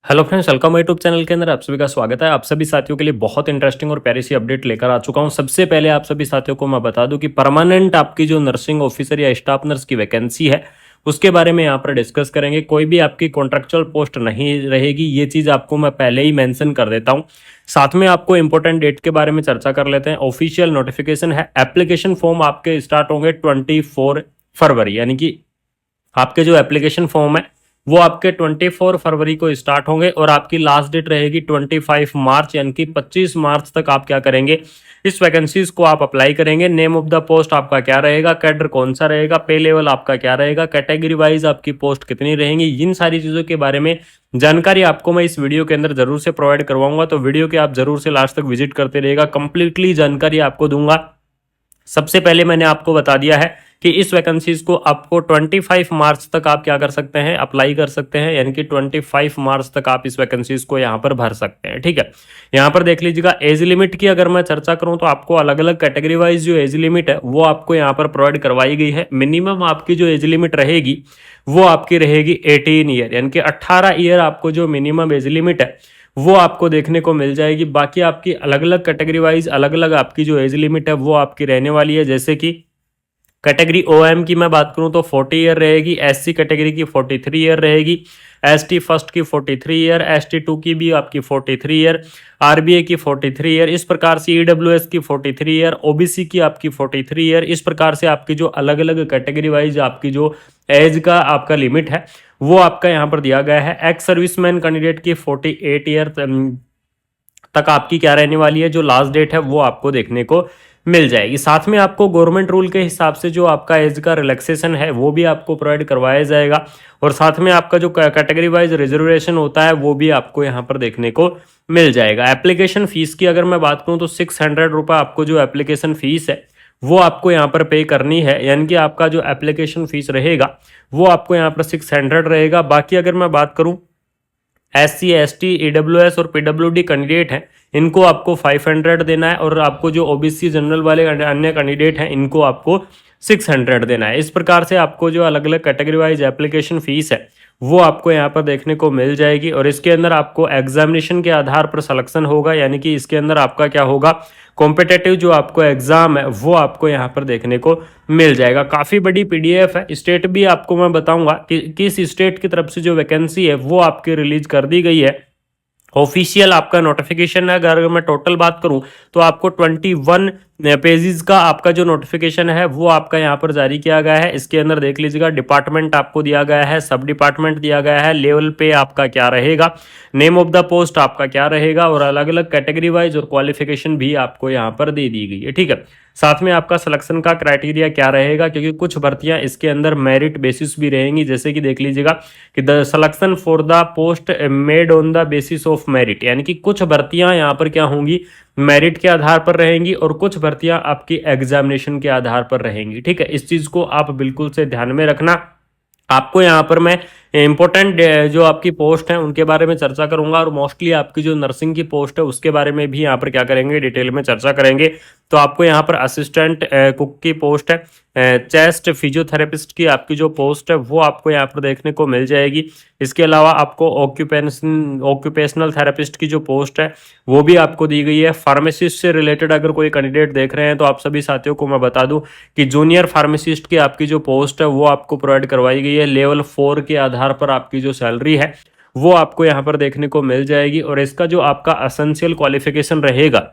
Hello friends, welcome YouTube channel के अंदर आप सभी का स्वागत है। आप सभी साथियों के लिए बहुत इंटरेस्टिंग और प्यारी सी अपडेट लेकर आ चुका हूं। सबसे पहले आप सभी साथियों को मैं बता दूं कि परमानेंट आपकी जो नर्सिंग ऑफिसर या स्टाफ नर्स की वैकेंसी है उसके बारे में यहाँ पर डिस्कस करेंगे। कोई भी आपकी कॉन्ट्रेक्चुअल पोस्ट नहीं रहेगी, ये चीज आपको मैं पहले ही मेंशन कर देता हूँ। साथ में आपको इंपॉर्टेंट डेट के बारे में चर्चा कर लेते हैं। ऑफिशियल नोटिफिकेशन है, एप्लीकेशन फॉर्म आपके स्टार्ट होंगे 24 फरवरी, यानी कि आपके जो एप्लीकेशन फॉर्म है वो आपके 24 फरवरी को स्टार्ट होंगे और आपकी लास्ट डेट रहेगी 25 मार्च, यानी कि 25 मार्च तक आप क्या करेंगे, इस वैकेंसीज को आप अप्लाई करेंगे। नेम ऑफ द पोस्ट आपका क्या रहेगा, कैडर कौन सा रहेगा, पे लेवल आपका क्या रहेगा, कैटेगरी वाइज आपकी पोस्ट कितनी रहेंगी, इन सारी चीजों के बारे में जानकारी आपको मैं इस वीडियो के अंदर जरूर से प्रोवाइड करवाऊंगा। तो वीडियो के आप जरूर से लास्ट तक विजिट करते रहिएगा, कंप्लीटली जानकारी आपको दूंगा। सबसे पहले मैंने आपको बता दिया है कि इस वैकेंसीज को आपको 25 मार्च तक आप क्या कर सकते हैं, अप्लाई कर सकते हैं, यानी कि 25 मार्च तक आप इस वैकेंसीज को यहां पर भर सकते हैं। ठीक है, यहां पर देख लीजिएगा एज लिमिट की अगर मैं चर्चा करूं तो आपको अलग अलग कैटेगरी वाइज जो एज लिमिट है वो आपको यहां पर प्रोवाइड करवाई गई है। मिनिमम आपकी जो एज लिमिट रहेगी वो आपकी रहेगी 18 ईयर, यानी कि 18 ईयर आपको जो मिनिमम एज लिमिट है वो आपको देखने को मिल जाएगी। बाकी आपकी अलग अलग कैटेगरी वाइज अलग अलग आपकी जो एज लिमिट है वो आपकी रहने वाली है। जैसे कि कैटेगरी ओएम की मैं बात करूं तो 40 ईयर रहेगी, एससी कैटेगरी की 43 ईयर रहेगी, एसटी फर्स्ट की 43 ईयर, एसटी टू की भी आपकी 43 ईयर, आरबीए की 43 ईयर, इस प्रकार से ईडब्ल्यूएस की 43 ईयर, ओबीसी की आपकी 43 ईयर। इस प्रकार से आपकी जो अलग अलग कैटेगरी वाइज आपकी जो एज का आपका लिमिट है वो आपका यहाँ पर दिया गया है। एक्स सर्विसमैन कैंडिडेट की 48 ईयर तक आपकी क्या रहने वाली है, जो लास्ट डेट है वो आपको देखने को मिल जाएगी। साथ में आपको गवर्नमेंट रूल के हिसाब से जो आपका एज का रिलैक्सेशन है वो भी आपको प्रोवाइड करवाया जाएगा और साथ में आपका जो कैटेगरी वाइज रिजर्वेशन होता है वो भी आपको यहाँ पर देखने को मिल जाएगा। एप्लीकेशन फीस की अगर मैं बात करूँ तो 600 रुपये आपको जो एप्लीकेशन फीस है वो आपको यहाँ पर पे करनी है, यानी कि आपका जो एप्लीकेशन फीस रहेगा वो आपको यहाँ पर 600 रहेगा। बाकी अगर मैं बात करूँ एससी एसटी ईडब्ल्यूएस और पीडब्ल्यूडी कैंडिडेट हैं इनको आपको 500 देना है और आपको जो ओबीसी जनरल वाले अन्य कैंडिडेट हैं इनको आपको 600 देना है। इस प्रकार से आपको जो अलग अलग कैटेगरी वाइज एप्लीकेशन फीस है वो आपको यहाँ पर देखने को मिल जाएगी और इसके अंदर आपको एग्जामिनेशन के आधार पर सिलेक्शन होगा, यानी कि इसके अंदर आपका क्या होगा, कॉम्पिटेटिव जो आपको एग्जाम है वो आपको यहाँ पर देखने को मिल जाएगा। काफ़ी बड़ी पीडीएफ है। स्टेट भी आपको मैं बताऊंगा कि किस स्टेट की तरफ से जो वैकेंसी है वो आपकी रिलीज कर दी गई है। ऑफिशियल आपका नोटिफिकेशन है। अगर मैं टोटल बात करूं तो आपको 21 पेजेस का आपका जो नोटिफिकेशन है वो आपका यहाँ पर जारी किया गया है। इसके अंदर देख लीजिएगा, डिपार्टमेंट आपको दिया गया है, सब डिपार्टमेंट दिया गया है, लेवल पे आपका क्या रहेगा, नेम ऑफ द पोस्ट आपका क्या रहेगा और अलग अलग कैटेगरी वाइज और क्वालिफिकेशन भी आपको यहाँ पर दे दी गई है। ठीक है, साथ में आपका सिलेक्शन का क्राइटेरिया क्या रहेगा, क्योंकि कुछ भर्तियां इसके अंदर मेरिट बेसिस भी रहेंगी। जैसे कि देख लीजिएगा कि the selection for the post made on the basis of merit, यानी कि कुछ भर्तियां यहाँ पर क्या होंगी, मेरिट के आधार पर रहेंगी और कुछ भर्तियां आपकी एग्जामिनेशन के आधार पर रहेंगी। ठीक है, इस चीज को आप बिल्कुल से ध्यान में रखना। आपको यहाँ पर मैं इंपॉर्टेंट जो आपकी पोस्ट है उनके बारे में चर्चा करूंगा और मोस्टली आपकी जो नर्सिंग की पोस्ट है उसके बारे में भी यहाँ पर क्या करेंगे, डिटेल में चर्चा करेंगे। तो आपको यहाँ पर असिस्टेंट कुक की पोस्ट है, चेस्ट फिजियोथेरेपिस्ट की आपकी जो पोस्ट है वो आपको यहाँ पर देखने को मिल जाएगी। इसके अलावा आपको ऑक्यूपेशनल थेरेपिस्ट की जो पोस्ट है वो भी आपको दी गई है। फार्मासिस्ट से रिलेटेड अगर कोई कैंडिडेट देख रहे हैं तो आप सभी साथियों को मैं बता दूं कि जूनियर फार्मासिस्ट की आपकी जो पोस्ट है वो आपको प्रोवाइड करवाई गई है। लेवल 4 के आधार पर आपकी जो सैलरी है वो आपको यहाँ पर देखने को मिल जाएगी और इसका जो आपका एसेंशियल क्वालिफिकेशन रहेगा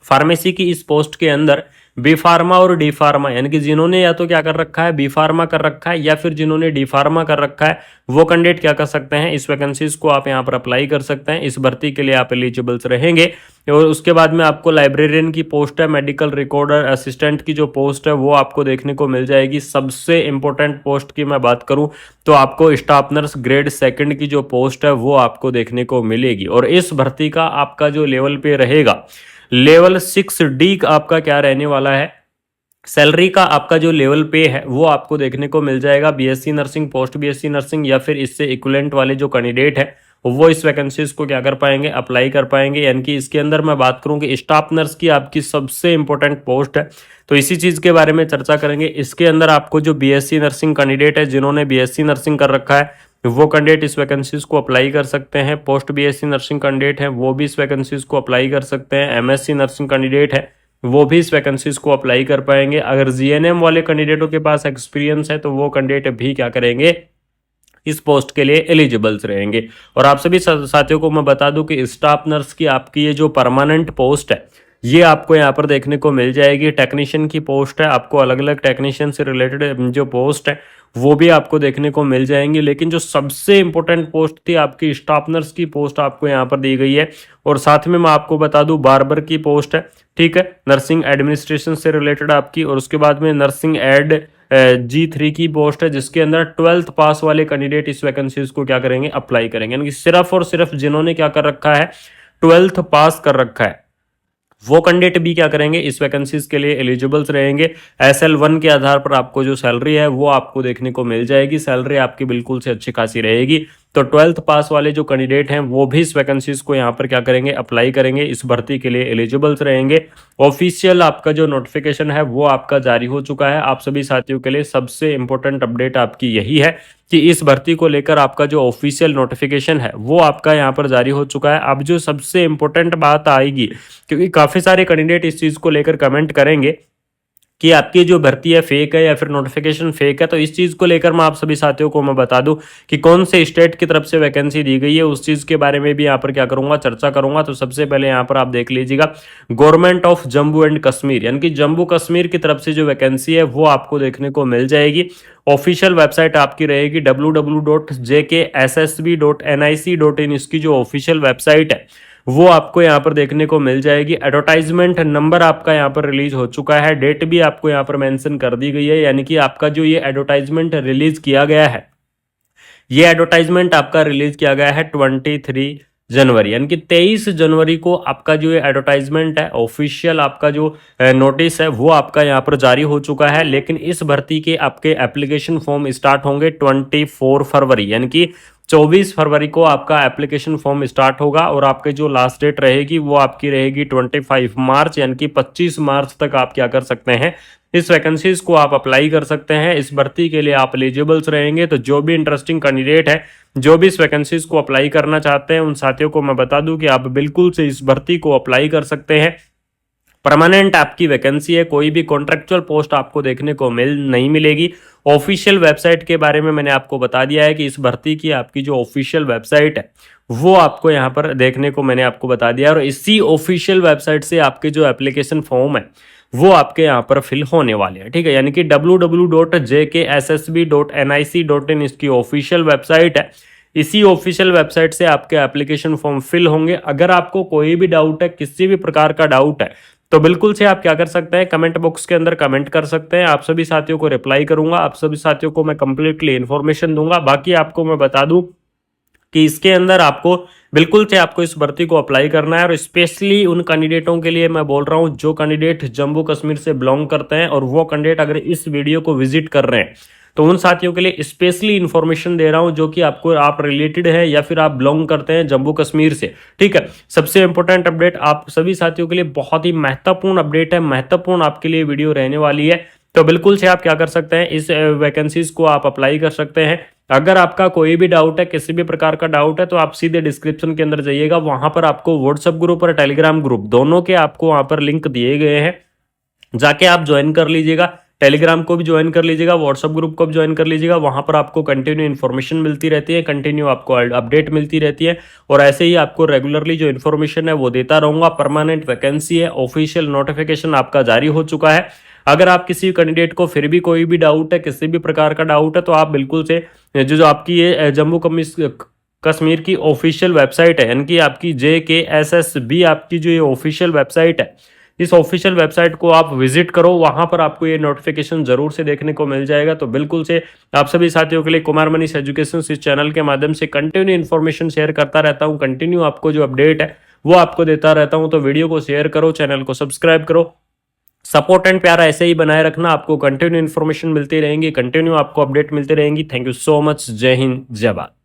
फार्मेसी की इस पोस्ट के अंदर बी फार्मा और डी फार्मा, यानी कि जिन्होंने या तो क्या कर रखा है, बी फार्मा कर रखा है या फिर जिन्होंने डी फार्मा कर रखा है वो कैंडिडेट क्या कर सकते हैं, इस वैकेंसीज को आप यहाँ पर अप्लाई कर सकते हैं। इस भर्ती के लिए आप एलिजिबल्स रहेंगे। और उसके बाद में आपको लाइब्रेरियन की पोस्ट है, मेडिकल रिकॉर्डर असिस्टेंट की जो पोस्ट है वो आपको देखने को मिल जाएगी। सबसे इंपॉर्टेंट पोस्ट की मैं बात करूं तो आपको स्टाफ नर्स ग्रेड 2 की जो पोस्ट है वो आपको देखने को मिलेगी और इस भर्ती का आपका जो लेवल पे रहेगा, लेवल 6D का आपका क्या रहने वाला है, सैलरी का आपका जो लेवल पे है वो आपको देखने को मिल जाएगा। BSc nursing, post BSc nursing या फिर इससे इक्विवेलेंट वाले जो कैंडिडेट है वो इस वैकेंसीज को क्या कर पाएंगे, अप्लाई कर पाएंगे। यानी कि इसके अंदर मैं बात करूं कि स्टाफ नर्स की आपकी सबसे इंपॉर्टेंट पोस्ट है तो इसी चीज के बारे में चर्चा करेंगे। इसके अंदर आपको जो बीएससी नर्सिंग कैंडिडेट है, जिन्होंने बीएससी नर्सिंग कर रखा है वो कैंडिडेट इस वैकेंसीज को अप्लाई कर सकते हैं। पोस्ट बीएससी नर्सिंग कैंडिडेट है वो भी इस वैकेंसीज को अप्लाई कर सकते हैं। एमएससी नर्सिंग कैंडिडेट है वो भी इस वैकेंसीज को अप्लाई कर पाएंगे। अगर जीएनएम वाले कैंडिडेटों के पास एक्सपीरियंस है तो वो कैंडिडेट भी क्या करेंगे, इस पोस्ट के लिए एलिजिबल्स रहेंगे। और आप सभी साथियों को मैं बता दूं कि स्टाफ नर्स की आपकी ये जो परमानेंट पोस्ट है ये आपको यहाँ पर देखने को मिल जाएगी। टेक्नीशियन की पोस्ट है, आपको अलग अलग टेक्नीशियन से रिलेटेड जो पोस्ट है वो भी आपको देखने को मिल जाएंगी। लेकिन जो सबसे इंपॉर्टेंट पोस्ट थी आपकी स्टाफ नर्स की पोस्ट आपको यहाँ पर दी गई है। और साथ में मैं आपको बता दूं बार्बर की पोस्ट है, ठीक है, नर्सिंग एडमिनिस्ट्रेशन से रिलेटेड आपकी। और उसके बाद में नर्सिंग एड G3 की पोस्ट है जिसके अंदर 12th पास वाले कैंडिडेट इस वैकेंसीज को क्या करेंगे, अप्लाई करेंगे। यानी कि सिर्फ और सिर्फ जिन्होंने क्या कर रखा है, 12th पास कर रखा है, वो कैंडिडेट भी क्या करेंगे, इस वैकेंसीज के लिए एलिजिबल्स रहेंगे। SL1 के आधार पर आपको जो सैलरी है वो आपको देखने को मिल जाएगी। सैलरी आपकी बिल्कुल से अच्छी खासी रहेगी। तो 12th पास वाले जो कैंडिडेट हैं वो भी इस वैकेंसीज को यहाँ पर क्या करेंगे, अप्लाई करेंगे, इस भर्ती के लिए एलिजिबल्स रहेंगे। ऑफिशियल आपका जो नोटिफिकेशन है वो आपका जारी हो चुका है। आप सभी साथियों के लिए सबसे इंपॉर्टेंट अपडेट आपकी यही है कि इस भर्ती को लेकर आपका जो ऑफिशियल नोटिफिकेशन है वो आपका यहाँ पर जारी हो चुका है। अब जो सबसे इंपॉर्टेंट बात आएगी, क्योंकि काफी सारे कैंडिडेट इस चीज को लेकर कमेंट करेंगे कि आपकी जो भर्ती है फेक है या फिर नोटिफिकेशन फेक है, तो इस चीज को लेकर मैं आप सभी साथियों को मैं बता दूं कि कौन से स्टेट की तरफ से वैकेंसी दी गई है, उस चीज के बारे में भी यहाँ पर क्या करूंगा, चर्चा करूंगा। तो सबसे पहले यहाँ पर आप देख लीजिएगा, government of Jammu and Kashmir यानी कि जम्मू कश्मीर की तरफ से जो वैकेंसी है वो आपको देखने को मिल जाएगी। ऑफिशियल वेबसाइट आपकी रहेगी www.jkssb.nic.in। इसकी जो ऑफिशियल वेबसाइट है वो आपको यहाँ पर देखने को मिल जाएगी। एडवर्टाइजमेंट नंबर आपका यहाँ पर रिलीज हो चुका है, डेट भी आपको यहाँ पर मेंशन कर दी गई है। यानी कि आपका जो ये एडवर्टाइजमेंट रिलीज किया गया है, ये एडवर्टाइजमेंट आपका रिलीज किया गया है 23 जनवरी, यानी कि 23 जनवरी को आपका जो ये एडवर्टाइजमेंट है, ऑफिशियल आपका जो नोटिस है वो आपका यहाँ पर जारी हो चुका है। लेकिन इस भर्ती के आपके एप्लीकेशन फॉर्म स्टार्ट होंगे 24 फरवरी, यानी कि 24 फरवरी को आपका एप्लीकेशन फॉर्म स्टार्ट होगा। और आपके जो लास्ट डेट रहेगी वो आपकी रहेगी 25 मार्च, यानी कि 25 मार्च तक आप क्या कर सकते हैं, इस वैकेंसीज को आप अप्लाई कर सकते हैं। इस भर्ती के लिए आप एलिजिबल्स रहेंगे। तो जो भी इंटरेस्टिंग कैंडिडेट है, जो भी इस वैकेंसीज को अप्लाई करना चाहते हैं, उन साथियों को मैं बता दूं कि आप बिल्कुल से इस भर्ती को अप्लाई कर सकते हैं। परमानेंट आपकी वैकेंसी है, कोई भी कॉन्ट्रेक्चुअल पोस्ट आपको देखने को नहीं मिलेगी। ऑफिशियल वेबसाइट के बारे में मैंने आपको बता दिया है कि इस भर्ती की आपकी जो ऑफिशियल वेबसाइट है वो आपको यहाँ पर देखने को मैंने आपको बता दिया। और इसी ऑफिशियल वेबसाइट से आपके जो एप्लीकेशन फॉर्म है वो आपके यहाँ पर फिल होने वाले हैं, ठीक है। यानी कि www.jkssb.nic.in इसकी ऑफिशियल वेबसाइट है। इसी ऑफिशियल वेबसाइट से आपके एप्लीकेशन फॉर्म फिल होंगे। अगर आपको कोई भी डाउट है, किसी भी प्रकार का डाउट है, तो बिल्कुल से आप क्या कर सकते हैं, कमेंट बॉक्स के अंदर कमेंट कर सकते हैं। आप सभी साथियों को रिप्लाई करूंगा, आप सभी साथियों को मैं कंप्लीटली इन्फॉर्मेशन दूंगा। बाकी आपको मैं बता दूं कि इसके अंदर आपको बिल्कुल से आपको इस भर्ती को अप्लाई करना है। और स्पेशली उन कैंडिडेटों के लिए मैं बोल रहा हूं जो कैंडिडेट जम्मू कश्मीर से बिलोंग करते हैं, और वो कैंडिडेट अगर इस वीडियो को विजिट कर रहे हैं तो उन साथियों के लिए स्पेशली इंफॉर्मेशन दे रहा हूं जो कि आपको आप रिलेटेड है या फिर आप बिलोंग करते हैं जम्मू कश्मीर से, ठीक है। सबसे इंपॉर्टेंट अपडेट आप सभी साथियों के लिए बहुत ही महत्वपूर्ण अपडेट है, महत्वपूर्ण आपके लिए वीडियो रहने वाली है। तो बिल्कुल से आप क्या कर सकते हैं, इस वैकेंसीज को आप अप्लाई कर सकते हैं। अगर आपका कोई भी डाउट है, किसी भी प्रकार का डाउट है, तो आप सीधे डिस्क्रिप्शन के अंदर जाइएगा, वहां पर आपको व्हाट्सएप ग्रुप और टेलीग्राम ग्रुप दोनों के आपको वहां पर लिंक दिए गए हैं, जाके आप ज्वाइन कर लीजिएगा। टेलीग्राम को भी ज्वाइन कर लीजिएगा, व्हाट्सएप ग्रुप को भी ज्वाइन कर लीजिएगा। वहां पर आपको कंटिन्यू इन्फॉर्मेशन मिलती रहती है, कंटिन्यू आपको अपडेट मिलती रहती है, और ऐसे ही आपको रेगुलरली जो इन्फॉर्मेशन है वो देता रहूंगा। परमानेंट वैकेंसी है, ऑफिशियल नोटिफिकेशन आपका जारी हो चुका है। अगर आप किसी कैंडिडेट को फिर भी कोई भी डाउट है, किसी भी प्रकार का डाउट है, तो आप बिल्कुल से जो आपकी ये जम्मू कश्मीर की ऑफिशियल वेबसाइट है, यानी कि आपकी JKSSB आपकी जो ये ऑफिशियल वेबसाइट है, इस ऑफिशियल वेबसाइट को आप विजिट करो, वहां पर आपको ये नोटिफिकेशन जरूर से देखने को मिल जाएगा। तो बिल्कुल से आप सभी साथियों के लिए कुमार मनीष एजुकेशन इस चैनल के माध्यम से कंटिन्यू इन्फॉर्मेशन शेयर करता रहता हूं, कंटिन्यू आपको जो अपडेट है वो आपको देता रहता हूं। तो वीडियो को शेयर करो, चैनल को सब्सक्राइब करो, सपोर्ट एंड प्यार ऐसे ही बनाए रखना। आपको कंटिन्यू इन्फॉर्मेशन मिलती रहेंगी, कंटिन्यू आपको अपडेट मिलती रहेंगी। Thank you so much. जय हिंद, जय भारत।